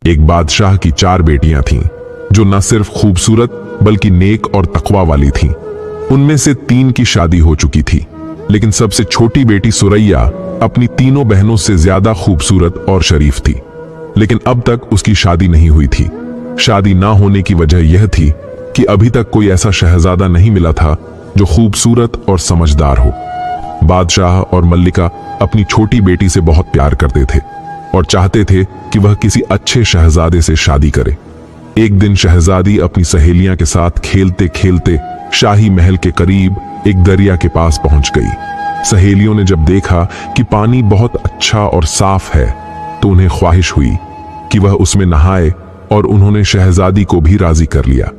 एक बादशाह की 4 बेटियां थीं, जो न सिर्फ खूबसूरत बल्कि नेक और तकवा वाली थीं। उनमें से 3 की शादी हो चुकी थी, लेकिन सबसे छोटी बेटी सुरैया अपनी तीनों बहनों से ज्यादा खूबसूरत और शरीफ थी। लेकिन अब तक उसकी शादी नहीं हुई थी। शादी ना होने की वजह यह थी कि अभी तक कोई ऐसा शहजादा नहीं मिला था जो खूबसूरत और समझदार हो। बादशाह और मल्लिका अपनी छोटी बेटी से बहुत प्यार करते थे और चाहते थे कि वह किसी अच्छे शहजादे से शादी करे। एक दिन शहजादी अपनी सहेलियां के साथ खेलते खेलते शाही महल के करीब एक दरिया के पास पहुंच गई। सहेलियों ने जब देखा कि पानी बहुत अच्छा और साफ है तो उन्हें ख्वाहिश हुई कि वह उसमें नहाए और उन्होंने शहजादी को भी राजी कर लिया।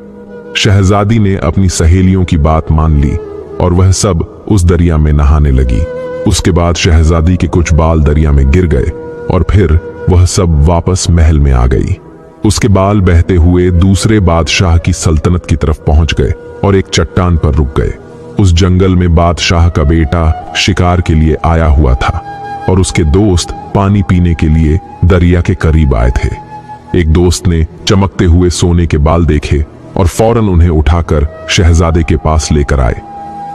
शहजादी ने अपनी सहेलियों की बात मान ली और वह सब उस दरिया में नहाने लगी। उसके बाद शहजादी के कुछ बाल दरिया में गिर गए और फिर वह सब वापस महल में आ गई। उसके बाल बहते हुए दूसरे बादशाह की सल्तनत की तरफ पहुंच गए और एक चट्टान पर रुक गए। उस जंगल में बादशाह का बेटा शिकार के लिए आया हुआ था और उसके दोस्त पानी पीने के लिए दरिया के करीब आए थे। एक दोस्त ने चमकते हुए सोने के बाल देखे और फौरन उन्हें उठाकर शहजादे के पास लेकर आए।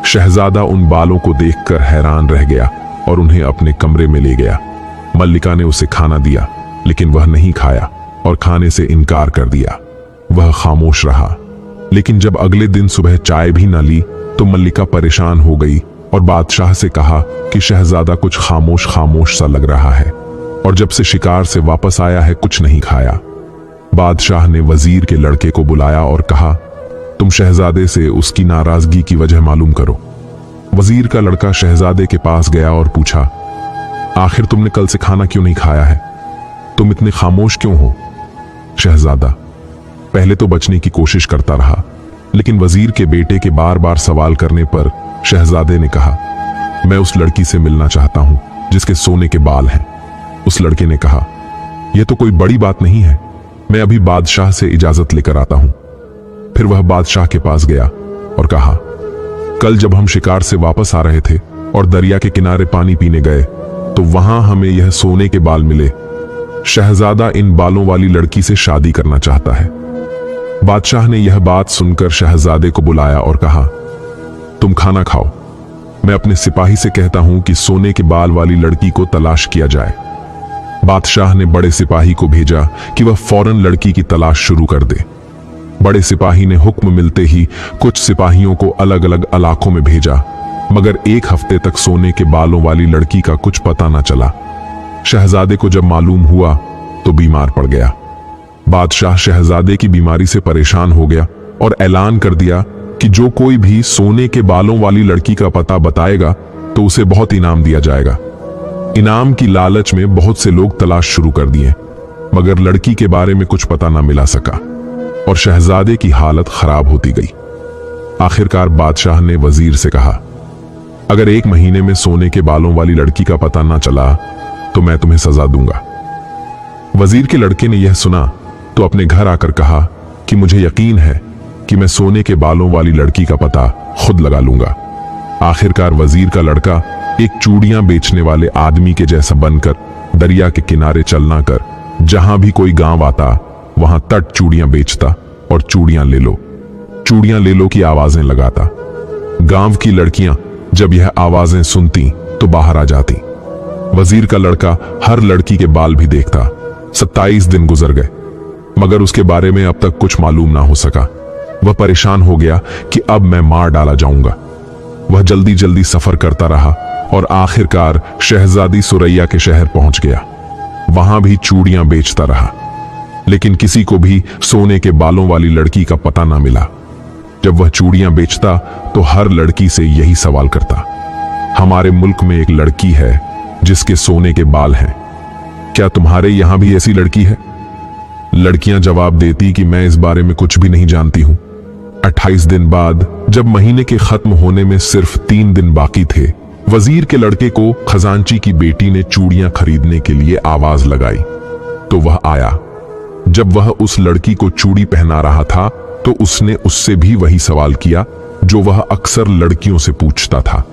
शहजादा उन बालों को देखकर हैरान रह गया और उन्हें अपने कमरे में ले गया। मल्लिका ने उसे खाना दिया, लेकिन वह नहीं खाया और खाने से इनकार कर दिया। वह खामोश रहा। लेकिन जब अगले दिन सुबह चाय भी न ली तो मल्लिका परेशान हो गई और बादशाह से कहा कि शहजादा कुछ खामोश खामोश सा लग रहा है और जब से शिकार से वापस आया है कुछ नहीं खाया। बादशाह ने वजीर के लड़के को बुलाया और कहा, तुम शहजादे से उसकी नाराजगी की वजह मालूम करो। वजीर का लड़का शहजादे के पास गया और पूछा, आखिर तुमने कल से खाना क्यों नहीं खाया है? तुम इतने खामोश क्यों हो? शहजादा पहले तो बचने की कोशिश करता रहा, लेकिन वजीर के बेटे के बार बार सवाल करने पर शहजादे ने कहा, मैं उस लड़की से मिलना चाहता हूं जिसके सोने के बाल हैं। उस लड़के ने कहा, यह तो कोई बड़ी बात नहीं है, मैं अभी बादशाह से इजाजत लेकर आता हूं। फिर वह बादशाह के पास गया और कहा, कल जब हम शिकार से वापस आ रहे थे और दरिया के किनारे पानी पीने गए तो वहां हमें यह सोने के बाल मिले। शहजादा इन बालों वाली लड़की से शादी करना चाहता है। बादशाह ने यह बात सुनकर शहजादे को बुलाया और कहा, तुम खाना खाओ, मैं अपने सिपाही से कहता हूं कि सोने के बाल वाली लड़की को तलाश किया जाए। बादशाह ने बड़े सिपाही को भेजा कि वह फौरन लड़की की तलाश शुरू कर दे। बड़े सिपाही ने हुक्म मिलते ही कुछ सिपाहियों को अलग अलग इलाकों में भेजा, मगर 1 हफ्ते तक सोने के बालों वाली लड़की का कुछ पता न चला। शहजादे को जब मालूम हुआ तो बीमार पड़ गया। बादशाह शहजादे की बीमारी से परेशान हो गया और ऐलान कर दिया कि जो कोई भी सोने के बालों वाली लड़की का पता बताएगा तो उसे बहुत इनाम दिया जाएगा। इनाम की लालच में बहुत से लोग तलाश शुरू कर दिए, मगर लड़की के बारे में कुछ पता न मिला सका और शहजादे की हालत खराब होती गई। आखिरकार बादशाह ने वजीर से कहा, अगर 1 महीने में सोने के बालों वाली लड़की का पता न चला तो मैं तुम्हें सजा दूंगा। वजीर के लड़के ने यह सुना तो अपने घर आकर कहा कि मुझे यकीन है कि मैं सोने के बालों वाली लड़की का पता खुद लगा लूंगा। आखिरकार वजीर का लड़का एक चूड़ियां बेचने वाले आदमी के जैसा बनकर दरिया के किनारे चलना कर जहां भी कोई गांव आता वहां तट चूड़ियां बेचता और चूड़ियां ले लो की आवाजें लगाता। गांव की लड़कियां जब यह आवाजें सुनती तो बाहर आ जाती। वजीर का लड़का हर लड़की के बाल भी देखता। 27 दिन गुजर गए, मगर उसके बारे में अब तक कुछ मालूम ना हो सका। वह परेशान हो गया कि अब मैं मार डाला जाऊंगा। वह जल्दी जल्दी सफर करता रहा और आखिरकार शहजादी सुरैया के शहर पहुंच गया। वहां भी चूड़ियां बेचता रहा, लेकिन किसी को भी सोने के बालों वाली लड़की का पता ना मिला। जब वह चूड़ियां बेचता तो हर लड़की से यही सवाल करता, हमारे मुल्क में एक लड़की है जिसके सोने के बाल हैं, क्या तुम्हारे यहां भी ऐसी लड़की है? लड़कियां जवाब देती कि मैं इस बारे में कुछ भी नहीं जानती हूं। 28 दिन बाद जब महीने के खत्म होने में सिर्फ 3 दिन बाकी थे, वजीर के लड़के को खजांची की बेटी ने चूड़ियां खरीदने के लिए आवाज लगाई तो वह आया। जब वह उस लड़की को चूड़ी पहना रहा था तो उसने उससे भी वही सवाल किया जो वह अक्सर लड़कियों से पूछता था।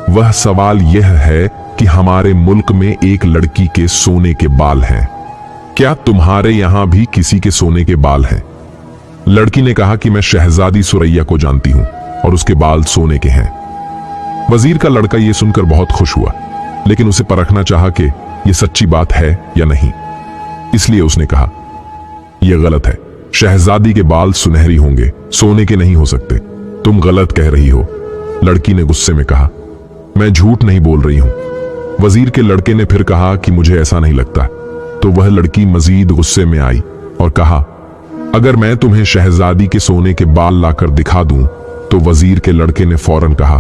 वह सवाल यह है कि हमारे मुल्क में एक लड़की के सोने के बाल हैं, क्या तुम्हारे यहां भी किसी के सोने के बाल हैं? लड़की ने कहा कि मैं शहजादी सुरैया को जानती हूं और उसके बाल सोने के हैं। वजीर का लड़का यह सुनकर बहुत खुश हुआ, लेकिन उसे परखना चाहा कि यह सच्ची बात है या नहीं। इसलिए उसने कहा, यह गलत है। शहजादी के बाल सुनहरी होंगे, सोने के नहीं हो सकते। तुम गलत कह रही हो। लड़की ने गुस्से में कहा, मैं झूठ नहीं बोल रही हूं। वजीर के लड़के ने फिर कहा कि मुझे ऐसा नहीं लगता। तो वह लड़की मजीद गुस्से में आई और कहा, अगर मैं तुम्हें शहजादी के सोने के बाल लाकर दिखा दूं। तो वजीर के लड़के ने फौरन कहा,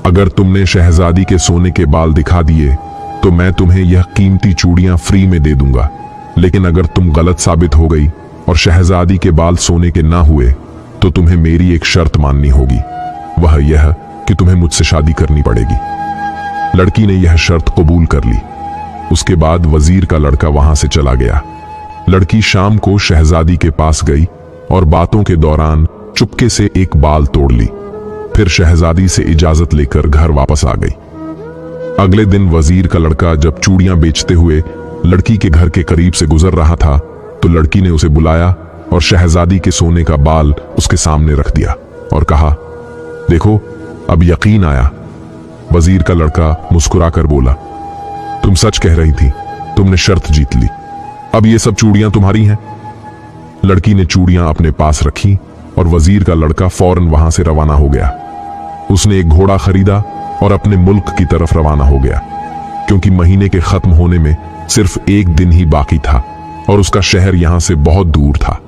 अगर तुमने शहजादी के सोने के बाल दिखा दिए तो मैं तुम्हें यह कीमती चूड़ियां फ्री में दे दूंगा। लेकिन अगर तुम गलत साबित हो गई और शहजादी के बाल सोने के ना हुए तो तुम्हें मेरी एक शर्त माननी होगी। वह यह कि तुम्हें मुझसे शादी करनी पड़ेगी। लड़की ने यह शर्त कबूल कर ली। उसके बाद वजीर का लड़का वहां से चला गया। लड़की शाम को शहजादी के पास गई और बातों के दौरान चुपके से एक बाल तोड़ ली। फिर शहजादी से इजाजत लेकर घर वापस आ गई। अगले दिन वजीर का लड़का जब चूड़ियां बेचते हुए लड़की के घर के करीब से गुजर रहा था तो लड़की ने उसे बुलाया और शहजादी के सोने का बाल उसके सामने रख दिया और कहा, देखो अब यकीन आया। वजीर का लड़का मुस्कुराकर बोला, तुम सच कह रही थी, तुमने शर्त जीत ली। अब ये सब चूड़ियां तुम्हारी हैं। लड़की ने चूड़ियां अपने पास रखी और वजीर का लड़का फौरन वहां से रवाना हो गया। उसने एक घोड़ा खरीदा और अपने मुल्क की तरफ रवाना हो गया, क्योंकि महीने के खत्म होने में सिर्फ एक दिन ही बाकी था और उसका शहर यहां से बहुत दूर था।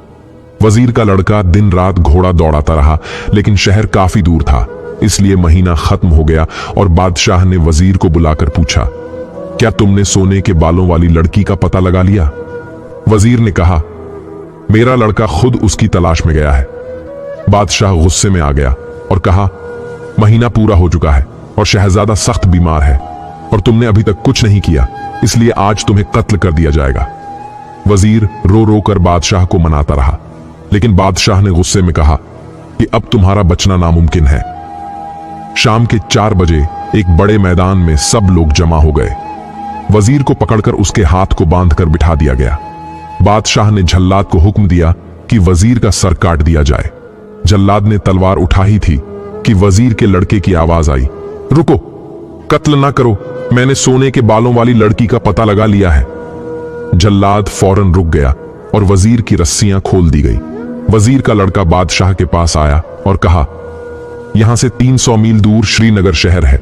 वजीर का लड़का दिन रात घोड़ा दौड़ाता रहा, लेकिन शहर काफी दूर था। इसलिए महीना खत्म हो गया और बादशाह ने वजीर को बुलाकर पूछा, क्या तुमने सोने के बालों वाली लड़की का पता लगा लिया? वजीर ने कहा, मेरा लड़का खुद उसकी तलाश में गया है। बादशाह गुस्से में आ गया और कहा, महीना पूरा हो चुका है और शहजादा सख्त बीमार है और तुमने अभी तक कुछ नहीं किया, इसलिए आज तुम्हें कत्ल कर दिया जाएगा। वजीर रो रो कर बादशाह को मनाता रहा, लेकिन बादशाह ने गुस्से में कहा कि अब तुम्हारा बचना नामुमकिन है। शाम के 4 बजे एक बड़े मैदान में सब लोग जमा हो गए। वजीर को पकड़कर उसके हाथ को बांधकर बिठा दिया गया। बादशाह ने जल्लाद को हुक्म दिया कि वजीर का सर काट दिया जाए। जल्लाद ने तलवार उठा ही थी कि वजीर के लड़के की आवाज आई, रुको, कत्ल ना करो, मैंने सोने के बालों वाली लड़की का पता लगा लिया है। जल्लाद फौरन रुक गया और वजीर की रस्सियां खोल दी गई। वजीर का लड़का बादशाह के पास आया और कहा, यहां से 300 मील दूर श्रीनगर शहर है।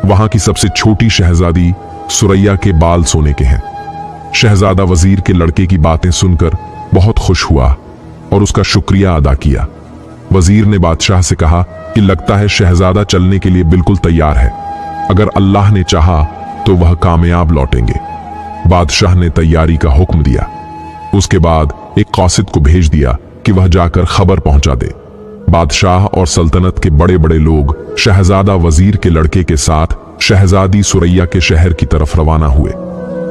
वहां की सबसे छोटी शहजादी सुरैया के बाल सोने के हैं। शहजादा वजीर के लड़के की बातें सुनकर बहुत खुश हुआ और उसका शुक्रिया अदा किया। वजीर ने बादशाह से कहा कि लगता है शहजादा चलने के लिए बिल्कुल तैयार है। अगर अल्लाह ने चाहा तो वह कामयाब लौटेंगे। बादशाह ने तैयारी का हुक्म दिया। उसके बाद एक कासिद को भेज दिया कि वह जाकर खबर पहुंचा दे। बादशाह और सल्तनत के बड़े बड़े लोग शहजादा वजीर के लड़के के साथ शहजादी सुरैया के शहर की तरफ रवाना हुए।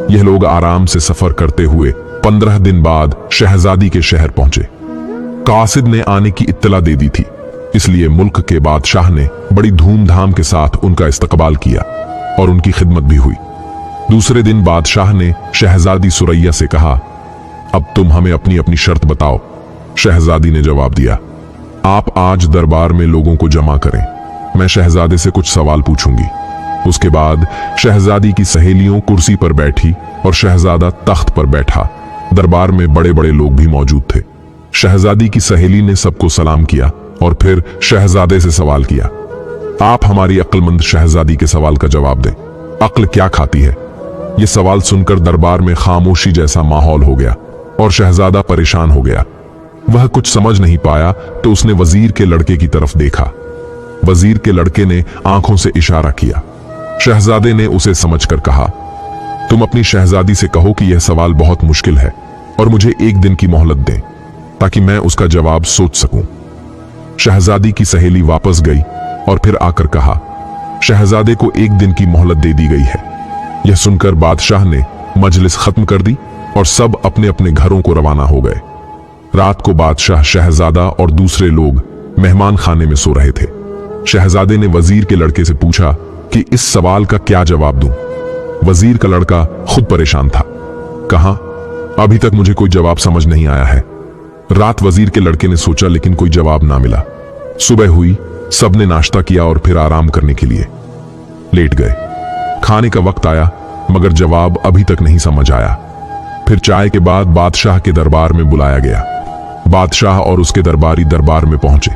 यह लोग आराम से सफर करते हुए 15 दिन बाद शहजादी के शहर पहुंचे। कासिद ने आने की इत्तला दे दी थी, इसलिए मुल्क के बादशाह ने बड़ी धूमधाम के साथ उनका इस्तकबाल किया और उनकी खिदमत भी हुई। दूसरे दिन बादशाह ने शहजादी सुरैया से कहा, अब तुम हमें अपनी अपनी शर्त बताओ। शहजादी ने जवाब दिया, आप आज दरबार में लोगों को जमा करें, मैं शहजादे से कुछ सवाल पूछूंगी। उसके बाद शहजादी की सहेलियों कुर्सी पर बैठी और शहजादा तख्त पर बैठा। दरबार में बड़े बड़े लोग भी मौजूद थे। शहजादी की सहेली ने सबको सलाम किया और फिर शहजादे से सवाल किया, आप हमारी अक्लमंद शहजादी के सवाल का जवाब दें, अक्ल क्या खाती है? यह सवाल सुनकर दरबार में खामोशी जैसा माहौल हो गया और शहजादा परेशान हो गया। वह कुछ समझ नहीं पाया तो उसने वजीर के लड़के की तरफ देखा। वजीर के लड़के ने आंखों से इशारा किया। शहजादे ने उसे समझकर कहा, तुम अपनी शहजादी से कहो कि यह सवाल बहुत मुश्किल है और मुझे 1 दिन की मोहलत दें ताकि मैं उसका जवाब सोच सकूं। शहजादी की सहेली वापस गई और फिर आकर कहा, शहजादे को 1 दिन की मोहलत दे दी गई है। यह सुनकर बादशाह ने मजलिस खत्म कर दी और सब अपने अपने घरों को रवाना हो गए। रात को बादशाह, शहजादा और दूसरे लोग मेहमान खाने में सो रहे थे। शहजादे ने वजीर के लड़के से पूछा कि इस सवाल का क्या जवाब दूं। वजीर का लड़का खुद परेशान था। कहा, अभी तक मुझे कोई जवाब समझ नहीं आया है। रात वजीर के लड़के ने सोचा, लेकिन कोई जवाब ना मिला। सुबह हुई, सबने नाश्ता किया और फिर आराम करने के लिए लेट गए। खाने का वक्त आया, मगर जवाब अभी तक नहीं समझ आया। फिर चाय के बाद बादशाह के दरबार में बुलाया गया। बादशाह और उसके दरबारी दरबार में पहुंचे,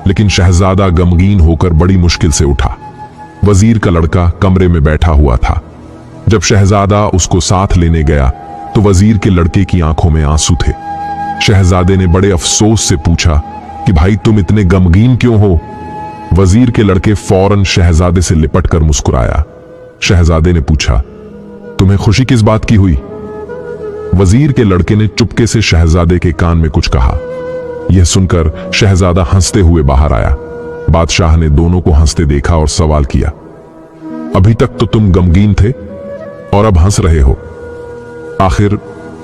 लेकिन शहजादा गमगीन होकर बड़ी मुश्किल से उठा। वजीर का लड़का कमरे में बैठा हुआ था। जब शहजादा उसको साथ लेने गया तो वजीर के लड़के की आंखों में आंसू थे। शहजादे ने बड़े अफसोस से पूछा कि भाई तुम इतने गमगीन क्यों हो? वजीर के लड़के फौरन शहजादे से लिपटकर मुस्कुराया। शहजादे ने पूछा, तुम्हें खुशी किस बात की हुई? वजीर के लड़के ने चुपके से शहजादे के कान में कुछ कहा। यह सुनकर शहजादा हंसते हुए बाहर आया। बादशाह ने दोनों को हंसते देखा और सवाल किया, अभी तक तो तुम गमगीन थे और अब हंस रहे हो, आखिर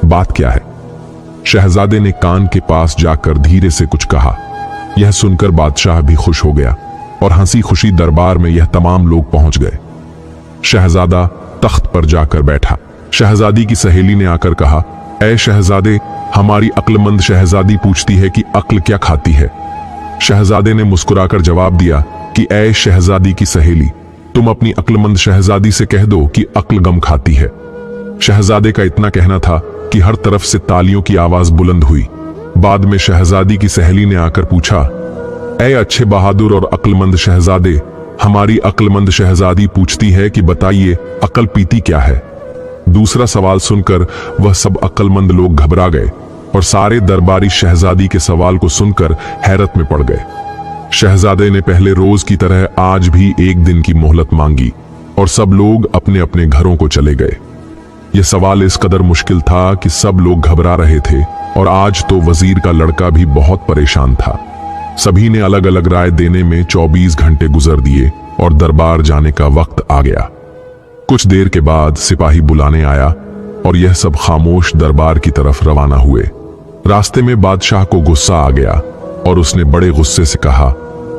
बात क्या है? शहजादे ने कान के पास जाकर धीरे से कुछ कहा। यह सुनकर बादशाह भी खुश हो गया और हंसी खुशी दरबार में यह तमाम लोग पहुंच गए। शहजादा तख्त पर जाकर बैठा। शहजादी की सहेली ने आकर कहा, ऐ शहजादे, हमारी अक्लमंद शहजादी पूछती है कि अक्ल क्या खाती है। शहजादे ने मुस्कुराकर जवाब दिया कि ऐ शहजादी की सहेली, तुम अपनी अक्लमंद शहजादी से कह दो कि अक्ल गम खाती है। शहजादे का इतना कहना था कि हर तरफ से तालियों की आवाज बुलंद हुई। बाद में शहजादी की सहेली ने आकर पूछा, ऐ अच्छे बहादुर और अक्लमंद शहजादे, हमारी अक्लमंद शहजादी पूछती है कि बताइए अक्ल पीती क्या है। दूसरा सवाल सुनकर वह सब अक्लमंद लोग घबरा गए और सारे दरबारी शहजादी के सवाल को सुनकर हैरत में पड़ गए। शहजादे ने पहले रोज की तरह आज भी एक दिन की मोहलत मांगी और सब लोग अपने अपने घरों को चले गए। यह सवाल इस कदर मुश्किल था कि सब लोग घबरा रहे थे और आज तो वजीर का लड़का भी बहुत परेशान था। सभी ने अलग अलग राय देने में 24 घंटे गुजर दिए और दरबार जाने का वक्त आ गया। कुछ देर के बाद सिपाही बुलाने आया और यह सब खामोश दरबार की तरफ रवाना हुए। रास्ते में बादशाह को गुस्सा आ गया और उसने बड़े गुस्से से कहा,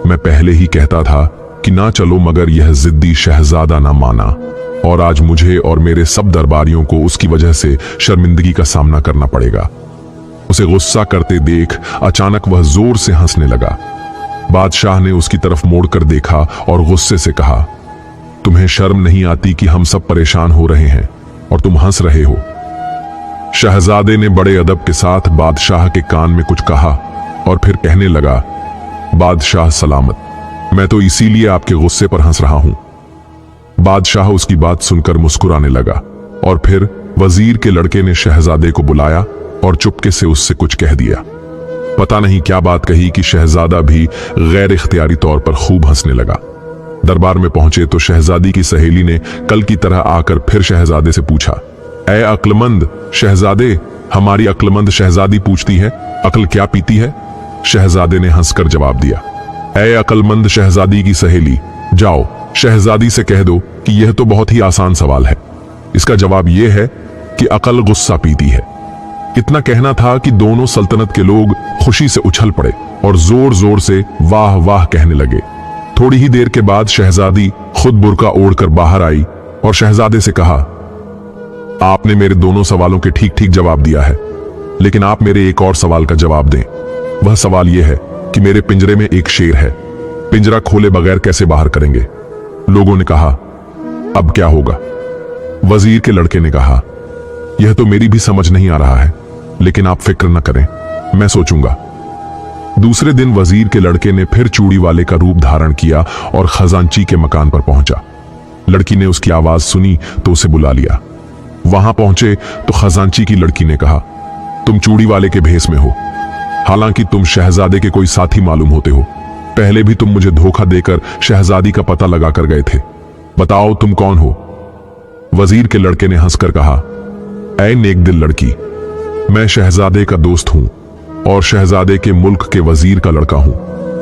मैं पहले ही कहता था कि ना चलो, मगर यह जिद्दी शहजादा ना माना और आज मुझे और मेरे सब दरबारियों को उसकी वजह से शर्मिंदगी का सामना करना पड़ेगा। उसे गुस्सा करते देख अचानक वह जोर से हंसने लगा। बादशाह ने उसकी तरफ मोड़कर देखा और गुस्से से कहा, तुम्हें शर्म नहीं आती कि हम सब परेशान हो रहे हैं और तुम हंस रहे हो? शहजादे ने बड़े अदब के साथ बादशाह के कान में कुछ कहा और फिर कहने लगा, बादशाह सलामत, मैं तो इसीलिए आपके गुस्से पर हंस रहा हूं। बादशाह उसकी बात सुनकर मुस्कुराने लगा और फिर वजीर के लड़के ने शहजादे को बुलाया और चुपके से उससे कुछ कह दिया। पता नहीं क्या बात कही कि शहजादा भी गैर इख्तियारी तौर पर खूब हंसने लगा। दरबार में पहुंचे तो शहजादी की सहेली ने कल की तरह आकर फिर शहजादे से पूछा, ऐ अक्लमंद शहजादे, हमारी अक्लमंद शहजादी पूछती है अक्ल क्या पीती है। शहजादे ने हंसकर जवाब दिया, ऐ अक्लमंद शहजादी की सहेली, जाओ शहजादी से कह दो कि यह तो बहुत ही आसान सवाल है। इसका जवाब यह है कि अक्ल गुस्सा पीती है। इतना कहना था कि दोनों सल्तनत के लोग खुशी से उछल पड़े और जोर जोर से वाह वाह कहने लगे। थोड़ी ही देर के बाद शहजादी खुद बुर्का ओढ़कर बाहर आई और शहजादे से कहा, आपने मेरे दोनों सवालों के ठीक ठीक जवाब दिया है, लेकिन आप मेरे एक और सवाल का जवाब दें। वह सवाल यह है कि मेरे पिंजरे में एक शेर है, पिंजरा खोले बगैर कैसे बाहर करेंगे? लोगों ने कहा, अब क्या होगा? वजीर के लड़के ने कहा, यह तो मेरी भी समझ नहीं आ रहा है, लेकिन आप फिक्र न करें, मैं सोचूंगा। दूसरे दिन वजीर के लड़के ने फिर चूड़ी वाले का रूप धारण किया और खजांची के मकान पर पहुंचा। लड़की ने उसकी आवाज सुनी तो उसे बुला लिया। वहां पहुंचे तो खजांची की लड़की ने कहा, तुम चूड़ी वाले के भेष में हो, हालांकि तुम शहजादे के कोई साथी मालूम होते हो। पहले भी तुम मुझे धोखा देकर शहजादी का पता लगाकर गए थे, बताओ तुम कौन हो? वजीर के लड़के ने हंसकर कहा, ऐ नेक दिल लड़की, मैं शहजादे का दोस्त हूं और शहजादे के मुल्क के वजीर का लड़का हूं।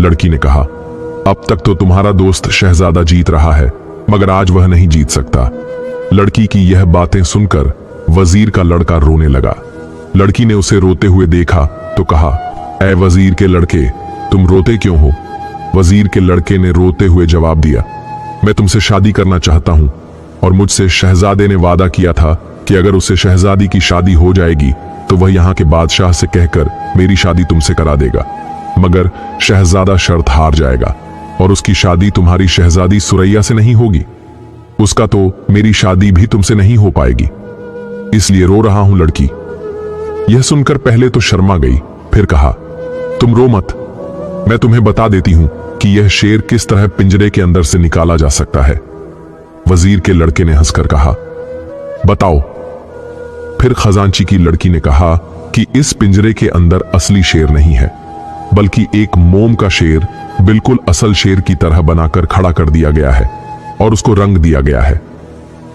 लड़की ने कहा, अब तक तो तुम्हारा दोस्त शहजादा जीत रहा है, मगर आज वह नहीं जीत सकता। लड़की की यह बातें सुनकर वजीर का लड़का रोने लगा। लड़की ने उसे रोते हुए देखा तो कहा, ऐ वजीर के लड़के, तुम रोते क्यों हो? वजीर के लड़के ने रोते हुए जवाब दिया, मैं तुमसे शादी करना चाहता हूं और मुझसे शहजादे ने वादा किया था कि अगर उसे शहजादी की शादी हो जाएगी तो वह यहाँ के बादशाह से कहकर मेरी शादी तुमसे करा देगा, मगर शहजादा शर्त हार जाएगा और उसकी शादी तुम्हारी शहजादी सुरैया से नहीं होगी। उसका तो मेरी शादी भी तुमसे नहीं हो पाएगी, इसलिए रो रहा हूं लड़की। यह सुनकर पहले तो शर्मा गई, फिर कहा, तुम रो मत, मैं तुम्हें बता देती हूं कि यह शेर किस तरह पिंजरे के अंदर से निकाला जा सकता है। वजीर के लड़के ने हंसकर कहा, बताओ। फिर खजांची की लड़की ने कहा कि इस पिंजरे के अंदर असली शेर नहीं है, बल्कि एक मोम का शेर बिल्कुल असल शेर की तरह बनाकर खड़ा कर दिया गया है और उसको रंग दिया गया है।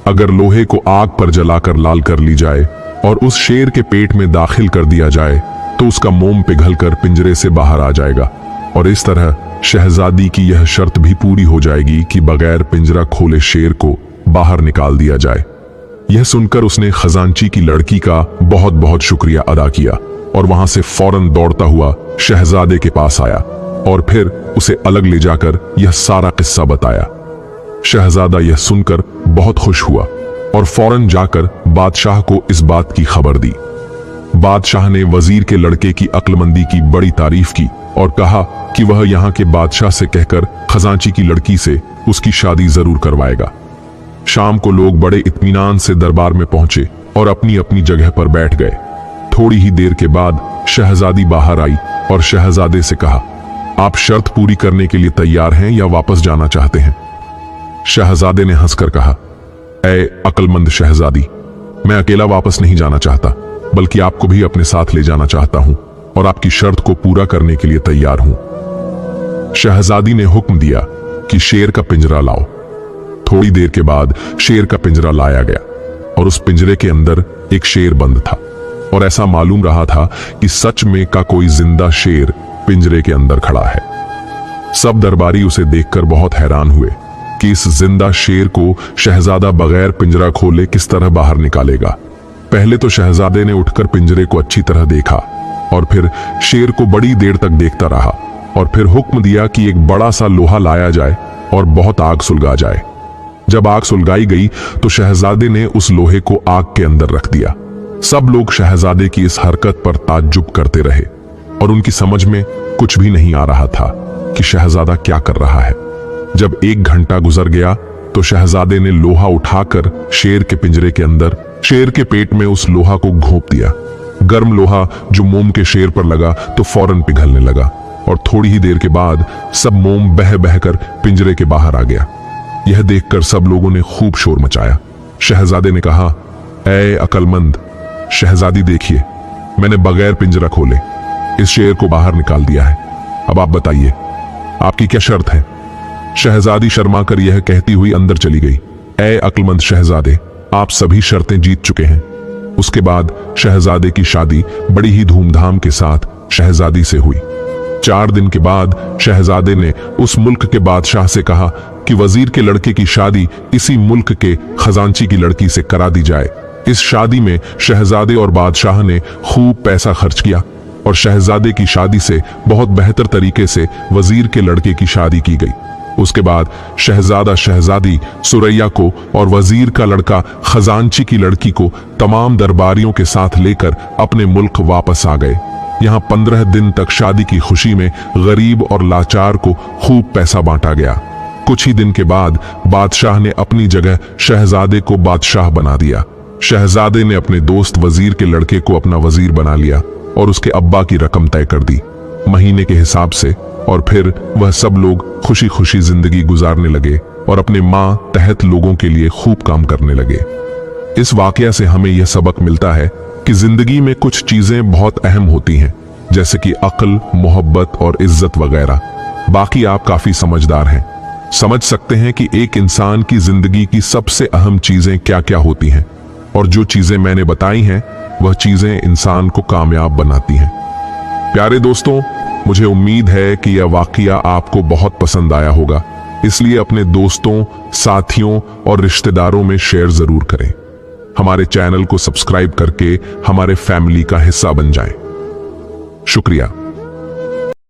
अगर लोहे को आग पर जलाकर लाल कर ली जाए और उस शेर के पेट में दाखिल कर दिया जाए तो उसका मोम पिघलकर पिंजरे से बाहर आ जाएगा और इस तरह शहजादी की यह शर्त भी पूरी हो जाएगी कि बगैर पिंजरा खोले शेर को बाहर निकाल दिया जाए। यह सुनकर उसने खजांची की लड़की का बहुत बहुत शुक्रिया अदा किया और वहां से फौरन दौड़ता हुआ शहजादे के पास आया और फिर उसे अलग ले जाकर यह सारा किस्सा बताया। शहजादा यह सुनकर बहुत खुश हुआ और फौरन जाकर बादशाह को इस बात की खबर दी। बादशाह ने वजीर के लड़के की अक्लमंदी की बड़ी तारीफ की और कहा कि वह यहाँ के बादशाह से कहकर खजांची की लड़की से उसकी शादी जरूर करवाएगा। शाम को लोग बड़े इत्मीनान से दरबार में पहुंचे और अपनी अपनी जगह पर बैठ गए। थोड़ी ही देर के बाद शहजादी बाहर आई और शहजादे से कहा, आप शर्त पूरी करने के लिए तैयार हैं या वापस जाना चाहते हैं? शहजादे ने हंसकर कहा, ऐ अक्लमंद शहजादी, मैं अकेला वापस नहीं जाना चाहता, बल्कि आपको भी अपने साथ ले जाना चाहता हूं और आपकी शर्त को पूरा करने के लिए तैयार हूं। शहजादी ने हुक्म दिया कि शेर का पिंजरा लाओ। थोड़ी देर के बाद शेर का पिंजरा लाया गया और उस पिंजरे के अंदर एक शेर बंद था और ऐसा मालूम रहा था कि सच में का कोई जिंदा शेर पिंजरे के अंदर खड़ा है। सब दरबारी उसे देखकर बहुत हैरान हुए कि इस जिंदा शेर को शहजादा बगैर पिंजरा खोले किस तरह बाहर निकालेगा। पहले तो शहजादे ने उठकर पिंजरे को अच्छी तरह देखा और फिर शेर को बड़ी देर तक देखता रहा और फिर हुक्म दिया कि एक बड़ा सा लोहा लाया जाए और बहुत आग सुलगा जाए। जब आग सुलगाई गई तो शहजादे ने उस लोहे को आग के अंदर रख दिया। सब लोग शहजादे की इस हरकत पर ताज्जुब करते रहे और उनकी समझ में कुछ भी नहीं आ रहा था कि शहजादा क्या कर रहा है। जब 1 घंटा गुजर गया तो शहजादे ने लोहा उठाकर शेर के पिंजरे के अंदर शेर के पेट में उस लोहा को घोंप दिया। गर्म लोहा जो मोम के शेर पर लगा तो फौरन पिघलने लगा और थोड़ी ही देर के बाद सब मोम बह बहकर पिंजरे के बाहर आ गया। यह देखकर सब लोगों ने खूब शोर मचाया। शहजादे ने कहा, ऐ अकलमंद शहजादी, देखिए, मैंने बगैर पिंजरा खोले इस शेर को बाहर निकाल दिया है। अब आप बताइए, आपकी क्या शर्त है? शहजादी शर्मा कर यह कहती हुई अंदर चली गई। ऐ अक्लमंद शहजादे, आप सभी शर्तें जीत चुके हैं। उसके बाद शहजादे की शादी बड़ी ही धूमधाम के साथ शहजादी से हुई। 4 दिन के बाद शहजादे ने उस मुल्क के बादशाह से कहा कि वजीर के लड़के की शादी इसी मुल्क के खजांची की लड़की से करा दी जाए। इस शादी में शहजादे और बादशाह ने खूब पैसा खर्च किया और शहजादे की शादी से बहुत बेहतर तरीके से वजीर के लड़के की शादी की गई। उसके बाद शहजादा शहजादी सुरैया को और वजीर का लड़का खजांची की लड़की को तमाम दरबारियों के साथ लेकर अपने मुल्क वापस आ गए। यहाँ 15 दिन तक शादी की खुशी में गरीब और लाचार को खूब पैसा बांटा गया। कुछ ही दिन के बाद बादशाह ने अपनी जगह शहजादे को बादशाह बना दिया। शहजादे ने अपने दोस्त वजीर के लड़के को अपना वजीर बना लिया और उसके अब्बा की रकम तय कर दी महीने के हिसाब से, और फिर वह सब लोग खुशी खुशी जिंदगी गुजारने लगे और अपने मां तहत लोगों के लिए खूब काम करने लगे। इस वाकया से हमें यह सबक मिलता है कि जिंदगी में कुछ चीजें बहुत अहम होती हैं, जैसे कि अक्ल, मोहब्बत और इज्जत वगैरह। बाकी आप काफी समझदार हैं, समझ सकते हैं कि एक इंसान की जिंदगी की सबसे अहम चीजें क्या क्या होती हैं, और जो चीजें मैंने बताई हैं वह चीजें इंसान को कामयाब बनाती हैं। प्यारे दोस्तों, मुझे उम्मीद है कि यह वाकया आपको बहुत पसंद आया होगा, इसलिए अपने दोस्तों, साथियों और रिश्तेदारों में शेयर जरूर करें। हमारे चैनल को सब्सक्राइब करके हमारे फैमिली का हिस्सा बन जाएं। शुक्रिया।